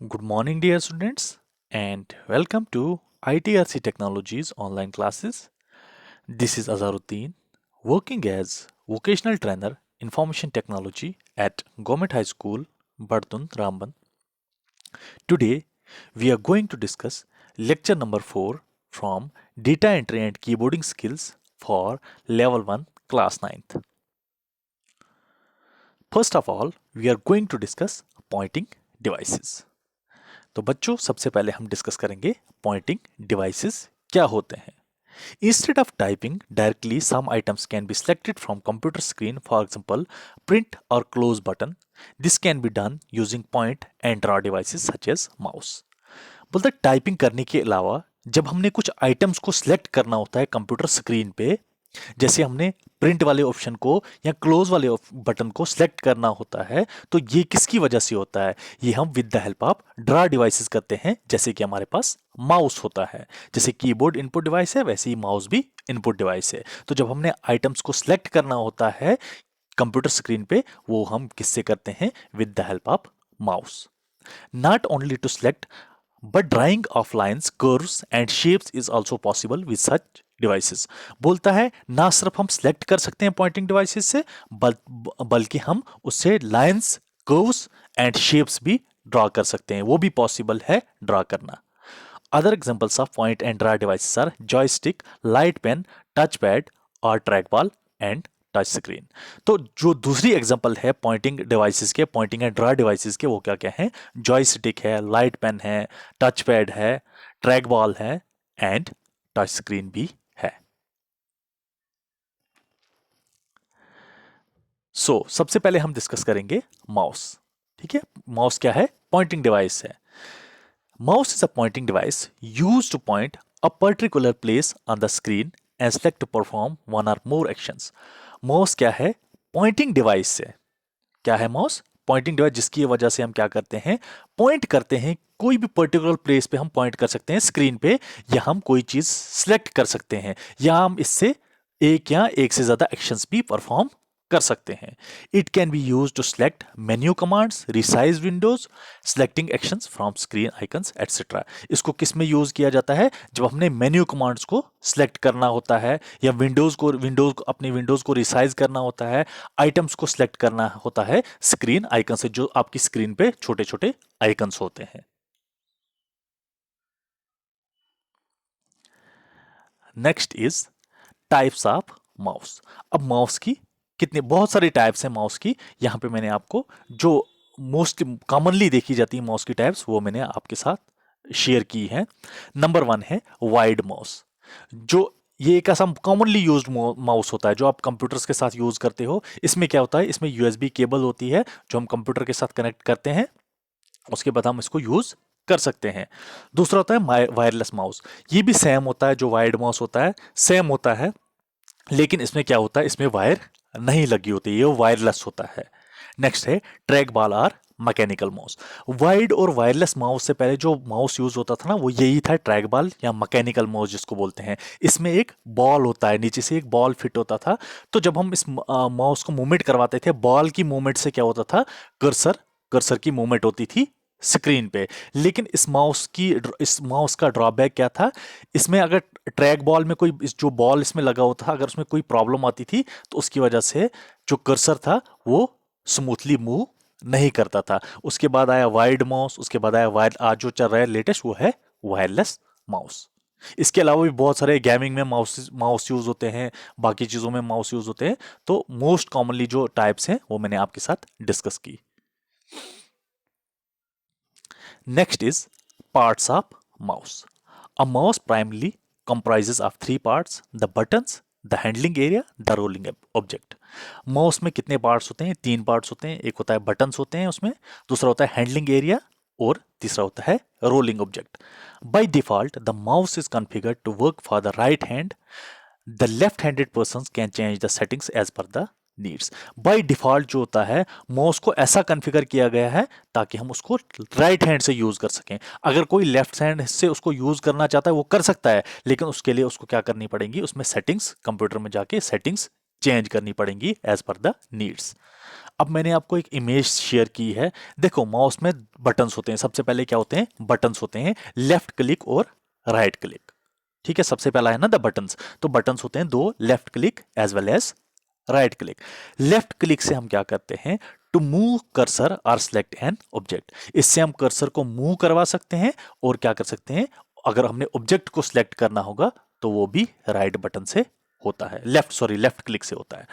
Good morning, dear students, and welcome to ITRC Technologies online classes. This is Azaruddin, working as vocational trainer information technology at Government High School, Bardun, Ramban. Today, we are going to discuss lecture number 4 from Data Entry and Keyboarding Skills for Level 1, Class 9th. First of all, we are going to discuss pointing devices. तो बच्चों सबसे पहले हम discuss करेंगे Poynting devices क्या होते हैं. Instead of typing directly, some items can be selected from computer screen, for example, print or close button. This can be done using point and draw devices such as mouse. बोलते typing करने के अलावा जब हमने कुछ items को select करना होता है कंप्यूटर स्क्रीन पे, जैसे हमने प्रिंट वाले ऑप्शन को या क्लोज वाले बटन को सिलेक्ट करना होता है, तो ये किसकी वजह से होता है? ये हम with the help of draw devices करते हैं. जैसे कि हमारे पास माउस होता है, जैसे कीबोर्ड इनपुट डिवाइस है वैसे ही माउस भी इनपुट डिवाइस है. तो जब हमने आइटम्स को सिलेक्ट करना होता है कंप्यूटर स्क्रीन पे, वो हम किससे करते हैं? With the help of mouse. Not only to select but drawing of lines, curves and shapes is also possible with such devices. बोलता है ना सिर्फ हम सिलेक्ट कर सकते हैं पॉइंटिंग डिवाइसेस से, बल्कि हम उससे लाइंस, कर्व्स एंड शेप्स भी ड्रॉ कर सकते हैं. वो भी पॉसिबल है ड्रॉ करना. Other examples of point and draw devices are joystick, light pen, touch pad और track ball and touch screen. तो जो दूसरी एग्जांपल है पॉइंटिंग डिवाइसेस के, पॉइंटिंग एंड ड्रा डिवाइसेस के, वो क्या क्या हैं? जॉयस्टिक है, लाइट पेन है, टच पैड है, ट्रैक बॉल है एंड टच स्क्रीन भी है. सबसे पहले हम डिस्कस करेंगे माउस. ठीक है, माउस क्या है? पॉइंटिंग डिवाइस है. Mouse is a pointing device use to point a particular place on the screen and select to perform one or more actions. Mouse क्या है? पॉइंटिंग डिवाइस है. क्या है माउस? पॉइंटिंग डिवाइस, जिसकी वजह से हम क्या करते हैं? पॉइंट करते हैं. कोई भी पर्टिकुलर प्लेस पे हम पॉइंट कर सकते हैं स्क्रीन पे, या हम कोई चीज सिलेक्ट कर सकते हैं, या हम इससे एक या एक से ज्यादा एक्शंस भी परफॉर्म कर सकते हैं. It can be use to select menu commands, resize windows, selecting actions from screen icons etcetera. इसको किस में यूज किया जाता है? जब हमने मेन्यू कमांड्स को सिलेक्ट करना होता है, या अपनी विंडोज को रिसाइज करना होता है, आइटम्स को सिलेक्ट करना होता है स्क्रीन आइकन से, जो आपकी स्क्रीन पे छोटे छोटे आइकन्स होते हैं. Next is types of mouse. अब माउस की बहुत सारी टाइप्स हैं माउस की. यहां पे मैंने आपको जो मोस्ट कॉमनली देखी जाती है माउस की टाइप्स, वो मैंने आपके साथ शेयर की है. नंबर 1 है वाइड माउस. जो ये एक ऐसा कॉमनली यूज्ड माउस होता है जो आप कंप्यूटर्स के साथ यूज करते हो. इसमें क्या होता है? इसमें यूएसबी केबल होती है जो हम कंप्यूटर के साथ कनेक्ट करते हैं, उसके बाद हम इसको यूज कर सकते हैं. दूसरा होता है वायरलेस माउस. ये भी सेम होता है, जो वाइड माउस होता है सेम होता है, लेकिन इसमें क्या होता है? इसमें वायर नहीं लगी होती, ये वायरलेस होता है. नेक्स्ट है ट्रैक बॉल और मैकेनिकल माउस. वाइड और वायरलेस माउस से पहले जो माउस यूज होता था ना, वो यही था, ट्रैक बॉल या मैकेनिकल माउस जिसको बोलते हैं. इसमें एक बॉल होता है, नीचे से एक बॉल फिट होता था. तो जब हम इस माउस को मूवमेंट करवाते थे, बॉल की मूवमेंट से क्या होता था? कर्सर की मूवमेंट होती थी स्क्रीन पे. लेकिन इस माउस का ड्रॉबैक क्या था? इसमें अगर ट्रैक बॉल में जो बॉल इसमें लगा होता था, अगर उसमें कोई प्रॉब्लम आती थी, तो उसकी वजह से जो कर्सर था वो स्मूथली मूव नहीं करता था. उसके बाद आया वाइड माउस, उसके बाद आया आज जो चल रहा है लेटेस्ट, वो है वायरलेस माउस. इसके अलावा भी बहुत सारे गेमिंग में माउस यूज होते हैं, बाकी चीजों में माउस यूज होते हैं. तो मोस्ट कॉमनली जो टाइप्स हैं वो मैंने आपके साथ डिस्कस की. Next is parts of mouse. A mouse primarily comprises of three parts: the buttons, the handling area, the rolling object. Mouse में कितने पार्ट्स होते हैं? 3 पार्ट्स होते हैं. एक होता है बटन्स होते हैं उसमें, दूसरा होता है हैंडलिंग एरिया, और तीसरा होता है rolling object. By default the mouse is configured to work for the right hand. The left handed person can change the settings as per the needs. By default जो होता है, माउस को ऐसा configure किया गया है ताकि हम उसको राइट हैंड से यूज कर सकें. अगर कोई लेफ्ट हैंड से उसको यूज करना चाहता है वो कर सकता है, लेकिन उसके लिए उसको क्या करनी पड़ेगी? उसमें सेटिंग्स, कंप्यूटर में जाके सेटिंग्स चेंज करनी पड़ेंगी एज पर द नीड्स। अब मैंने आपको एक इमेज शेयर की है। देखो माउस में बटन्स होते हैं। सबसे पहले क्या होते हैं? बटन्स होते हैं, लेफ्ट क्लिक और राइट क्लिक। ठीक है, सबसे पहला है ना द बटन्स। तो बटन्स होते हैं दो, left click as well as right click. Left click से हम क्या करते हैं? टू मूव कर्सर और सिलेक्ट एन ऑब्जेक्ट। इससे हम कर्सर को मूव करवा सकते हैं और क्या कर सकते हैं, अगर हमने ऑब्जेक्ट को सिलेक्ट करना होगा तो वो भी राइट बटन से होता है, लेफ्ट क्लिक से होता है।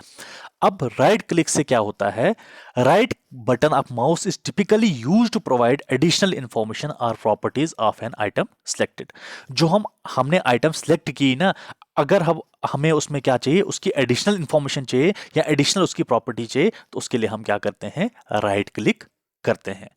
अब राइट क्लिक से क्या होता है? Right button of mouse is typically used to provide additional information और properties of an item selected. जो हमने आइटम सिलेक्ट की ना, अगर हमें उसमें क्या चाहिए, उसकी एडिशनल इंफॉर्मेशन चाहिए या एडिशनल उसकी प्रॉपर्टी चाहिए, तो उसके लिए हम क्या करते हैं? राइट क्लिक करते हैं।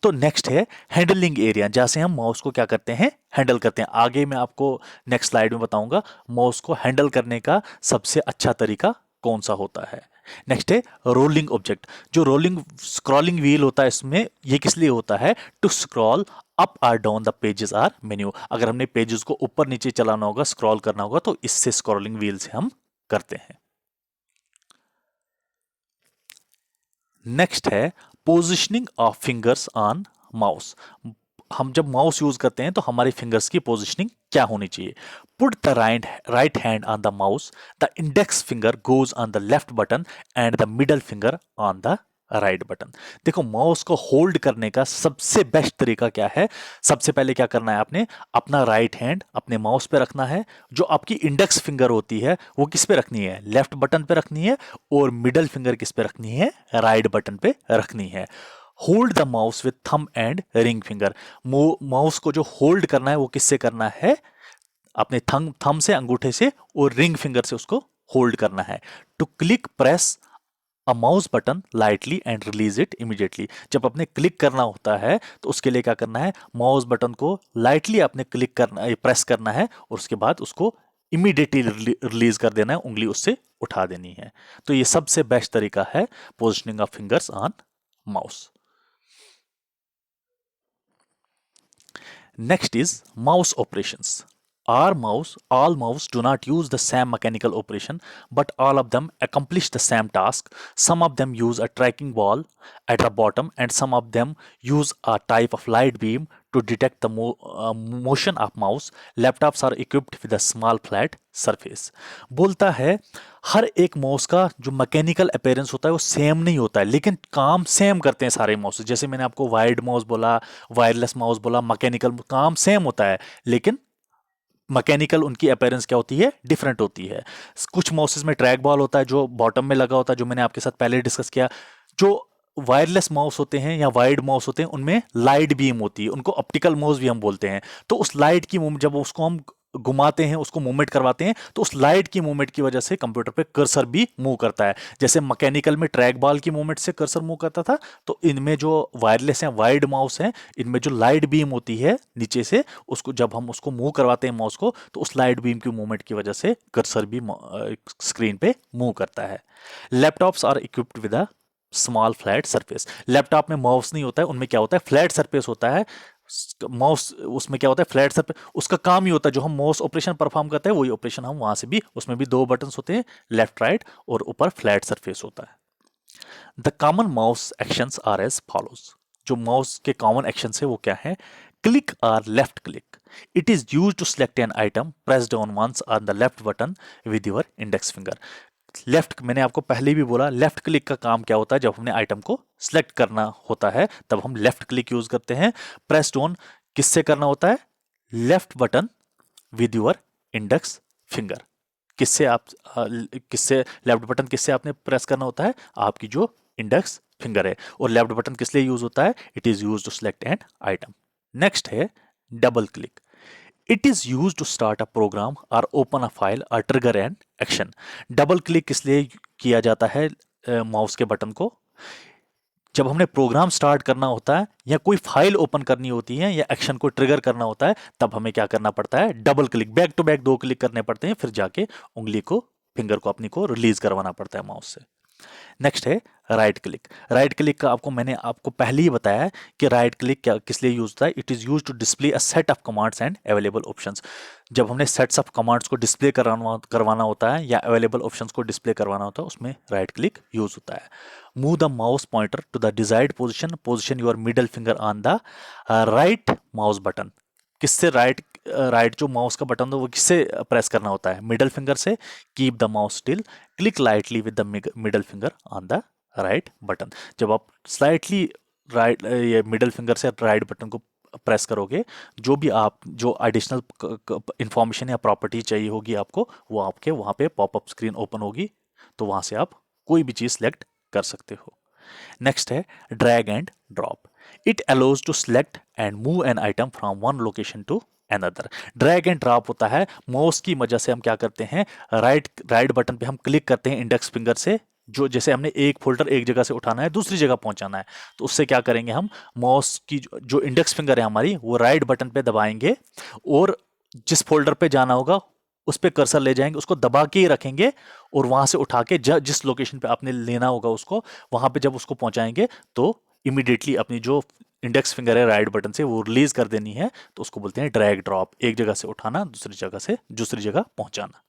तो नेक्स्ट है हैंडलिंग एरिया, जैसे हम माउस को क्या करते हैं? हैंडल करते हैं। आगे मैं आपको नेक्स्ट स्लाइड में बताऊंगा माउस को हैंडल करने का सबसे अच्छा तरीका कौन सा होता है। नेक्स्ट है रोलिंग ऑब्जेक्ट। जो रोलिंग स्क्रॉलिंग व्हील होता है, इसमें ये किस लिए होता है? टू स्क्रॉल अप और down the pages or menu. अगर हमने पेजेस को ऊपर नीचे चलाना होगा, स्क्रॉल करना होगा, तो इससे स्क्रॉलिंग व्हील से हम करते हैं। नेक्स्ट है positioning of fingers on mouse. हम जब माउस यूज करते हैं तो हमारी फिंगर्स की पोजिशनिंग क्या होनी चाहिए? Put the right hand on the mouse, the index finger goes on the left button and the middle finger on the right button. देखो माउस को होल्ड करने का सबसे बेस्ट तरीका क्या है? सबसे पहले क्या करना है आपने? अपना राइट हैंड अपने माउस पे रखना है। जो आपकी इंडेक्स फिंगर होती है वो किस पे रखनी है? लेफ्ट बटन पे रखनी है। और मिडल फिंगर किस पे रखनी है? राइट बटन पे रखनी है। Hold the mouse with thumb and ring finger. Mouse को जो होल्ड करना है वो किससे करना है? अपने थंब से, अंगूठे से और रिंग फिंगर से उसको होल्ड करना है। To click press a mouse button lightly and release it immediately. जब अपने क्लिक करना होता है तो उसके लिए क्या करना है? माउस बटन को लाइटली अपने क्लिक करना, प्रेस करना है और उसके बाद उसको इमीडिएटली रिलीज कर देना है, उंगली उससे उठा देनी है। तो ये सबसे बेस्ट तरीका है positioning of fingers on mouse. Next is mouse operations. All mouse do not use the same mechanical operation, but all of them accomplish the same task. Some of them use a tracking ball at the bottom, and some of them use a type of light beam to detect the motion of mouse. Laptops are equipped with a small flat surface. बोलता है हर एक mouse का जो mechanical appearance होता है वो same नहीं होता है, लेकिन काम सेम करते हैं सारे माउस। जैसे मैंने आपको वायर्ड माउस बोला, वायरलेस माउस बोला, मैकेनिकल, काम सेम होता है, लेकिन मैकेनिकल उनकी अपीयरेंस क्या होती है? डिफरेंट होती है। कुछ माउसेस में ट्रैक बॉल होता है जो बॉटम में लगा होता है, जो मैंने आपके साथ पहले डिस्कस किया। जो वायरलेस माउस होते हैं या वायर्ड माउस होते हैं उनमें लाइट बीम होती है, उनको ऑप्टिकल माउस भी हम बोलते हैं। तो उस लाइट की जब उसको हम घुमाते हैं, उसको मूवमेंट करवाते हैं, तो उस लाइट की मूवमेंट की वजह से कंप्यूटर पे कर्सर भी मूव करता है। जैसे मैकेनिकल में ट्रैक बॉल की मूवमेंट से कर्सर मूव करता था, तो इनमें जो वायरलेस हैं, वायर्ड माउस हैं, इनमें जो लाइट बीम होती है नीचे से, उसको जब हम उसको मूव करवाते हैं माउस को, तो उस लाइट बीम की मूवमेंट की वजह से कर्सर भी स्क्रीन पे मूव करता है। Laptops are equipped with a small flat surface. Laptop में माउस नहीं होता है, उनमें क्या होता है? फ्लैट सरफेस होता है। माउस उसमें क्या होता है? फ्लैट सरफेस, उसका काम ही होता है जो हम माउस ऑपरेशन परफॉर्म करते हैं वही ऑपरेशन हम वहां से भी, उसमें भी दो बटन्स होते हैं, लेफ्ट राइट, और ऊपर फ्लैट सरफेस होता है। The common mouse actions are as follows. जो माउस के कॉमन एक्शन है वो क्या है? Click or left click, it is use to select an item pressed on once on the left button with your index finger. Left, मैंने आपको पहले भी बोला, लेफ्ट क्लिक का काम क्या होता है? जब हमने आइटम को सिलेक्ट करना होता है तब हम लेफ्ट क्लिक यूज करते हैं। प्रेस्ड ऑन किससे करना होता है? Left button with your index finger. किससे आप किससे लेफ्ट बटन किससे आपने प्रेस करना होता है? आपकी जो इंडेक्स फिंगर है। और लेफ्ट बटन किस लिए यूज होता है? It is use to select an item. Next है double click. It is use to start a program और ओपन अ फाइल और trigger an action. Double click किस लिए किया जाता है माउस के बटन को? जब हमने प्रोग्राम स्टार्ट करना होता है या कोई फाइल ओपन करनी होती है या एक्शन को ट्रिगर करना होता है, तब हमें क्या करना पड़ता है? Double click, back to back दो क्लिक करने पड़ते हैं, फिर जाके उंगली को, फिंगर को अपनी को रिलीज करवाना पड़ता है माउस से। नेक्स्ट है राइट क्लिक। राइट क्लिक का मैंने आपको पहले ही बताया है कि राइट क्लिक क्या किस लिए यूज होता है। It is use to display a set of commands and available options. जब हमने सेट्स ऑफ कमांड्स को डिस्प्ले करवाना होता है या अवेलेबल ऑप्शंस को डिस्प्ले करवाना होता है, उसमें राइट क्लिक यूज होता है। Move the mouse pointer to the desired position, position your middle finger on the right mouse button. किससे राइट जो माउस का बटन हो वो किससे प्रेस करना होता है? मिडल फिंगर से। Keep the mouse still, click lightly with the middle finger on the right button. जब आप स्लाइटली राइट ये मिडल फिंगर से राइट बटन को प्रेस करोगे, जो भी आप जो एडिशनल इंफॉर्मेशन या प्रॉपर्टी चाहिए होगी आपको, वो आपके वहां पे पॉपअप स्क्रीन ओपन होगी, तो वहां से आप कोई भी चीज सेलेक्ट कर सकते हो। नेक्स्ट है drag and drop. It allows to select and move an item from one location to another. Drag and drop होता है माउस की मदद से हम क्या करते हैं, राइट बटन पे हम क्लिक करते हैं इंडेक्स फिंगर से। जो जैसे हमने एक फोल्डर एक जगह से उठाना है दूसरी जगह पहुंचाना है, तो उससे क्या करेंगे, हम माउस की जो इंडेक्स फिंगर है हमारी, वो राइट बटन पे दबाएंगे और जिस फोल्डर पे जाना होगा उस पे कर्सर ले जाएंगे, उसको दबा के ही रखेंगे और वहां से उठा के जिस लोकेशन पे आपने लेना होगा उसको, वहां पे जब उसको पहुंचाएंगे तो इमीडिएटली अपनी जो इंडेक्स फिंगर है राइट बटन से वो रिलीज कर देनी है। तो उसको बोलते हैं ड्रैग ड्रॉप, एक जगह से उठाना दूसरी जगह से दूसरी जगह पहुंचाना।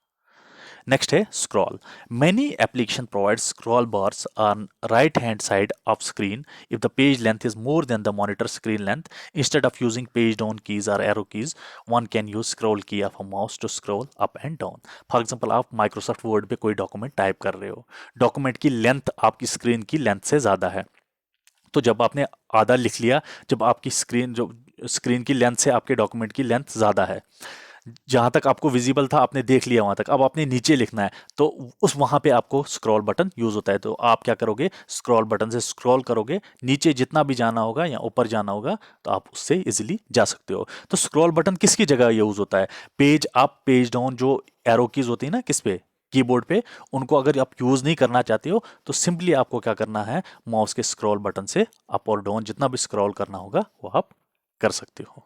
नेक्स्ट है scroll. Many application provide scroll bars on right hand side of screen if the page length is more than the monitor screen length. Instead of using page down keys और arrow keys, one can use scroll key of a mouse to scroll up and down. For example, आप Microsoft Word पे कोई document type कर रहे हो, document की length आपकी screen की लेंथ से ज़्यादा है, तो जब आपने आधा लिख लिया, जब आपकी स्क्रीन की लेंथ से आपके डॉक्यूमेंट की लेंथ ज़्यादा है, जहां तक आपको विजिबल था आपने देख लिया वहां तक, अब आपने नीचे लिखना है, तो उस वहां पे आपको स्क्रॉल बटन यूज होता है। तो आप क्या करोगे, स्क्रॉल बटन से स्क्रॉल करोगे, नीचे जितना भी जाना होगा या ऊपर जाना होगा तो आप उससे इजिली जा सकते हो। तो स्क्रॉल बटन किसकी जगह यूज होता है? पेज अप पेज डाउन जो एरो कीज होती है ना किस पे, कीबोर्ड पे, उनको अगर आप यूज नहीं करना चाहते हो तो सिंपली आपको क्या करना है, माउस के स्क्रॉल बटन से अप और डाउन जितना भी स्क्रॉल करना होगा वो आप कर सकते हो।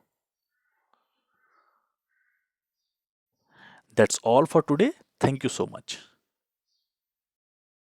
That's all for today. Thank you so much.